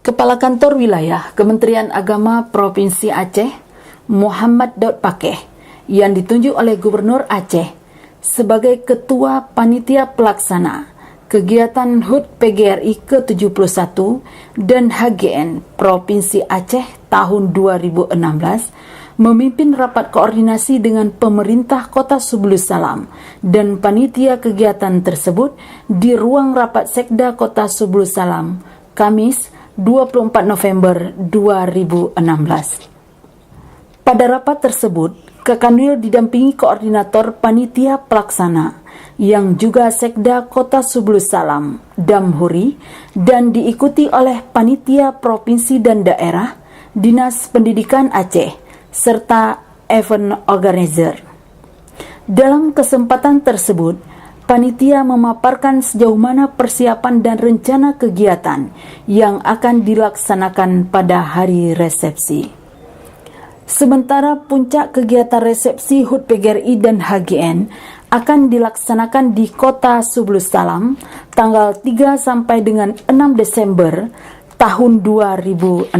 Kepala Kantor Wilayah Kementerian Agama Provinsi Aceh, Muhammad Daud Pakeh, yang ditunjuk oleh Gubernur Aceh sebagai Ketua Panitia Pelaksana Kegiatan HUT PGRI ke-71 dan HGN Provinsi Aceh tahun 2016, memimpin rapat koordinasi dengan pemerintah Kota Subulus Salam dan panitia kegiatan tersebut di ruang rapat Sekda Kota Subulus Salam, Kamis 24 November 2016. Pada rapat tersebut, Kakanwil didampingi koordinator panitia pelaksana yang juga Sekda Kota Subulus Salam, Damhuri, dan diikuti oleh panitia provinsi dan daerah, Dinas Pendidikan Aceh, serta event organizer. Dalam kesempatan tersebut, panitia memaparkan sejauh mana persiapan dan rencana kegiatan yang akan dilaksanakan pada hari resepsi. Sementara puncak kegiatan resepsi HUT PGRI dan HGN akan dilaksanakan di Kota Subulus Salam tanggal 3 sampai dengan 6 Desember tahun 2016.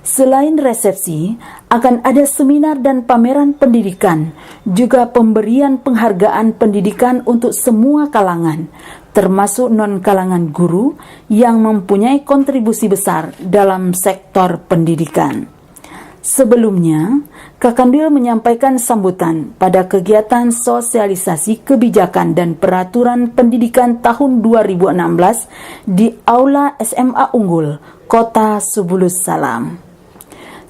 Selain resepsi, akan ada seminar dan pameran pendidikan, juga pemberian penghargaan pendidikan untuk semua kalangan, termasuk non-kalangan guru yang mempunyai kontribusi besar dalam sektor pendidikan. Sebelumnya, Kakanwil menyampaikan sambutan pada kegiatan sosialisasi kebijakan dan peraturan pendidikan tahun 2016 di Aula SMA Unggul, Kota Subulus Salam.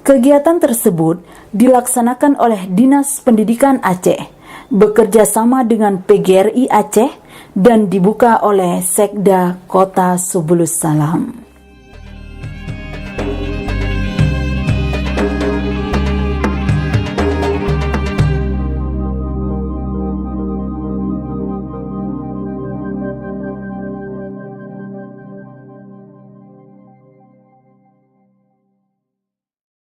Kegiatan tersebut dilaksanakan oleh Dinas Pendidikan Aceh, bekerja sama dengan PGRI Aceh dan dibuka oleh Sekda Kota Subulus Salam.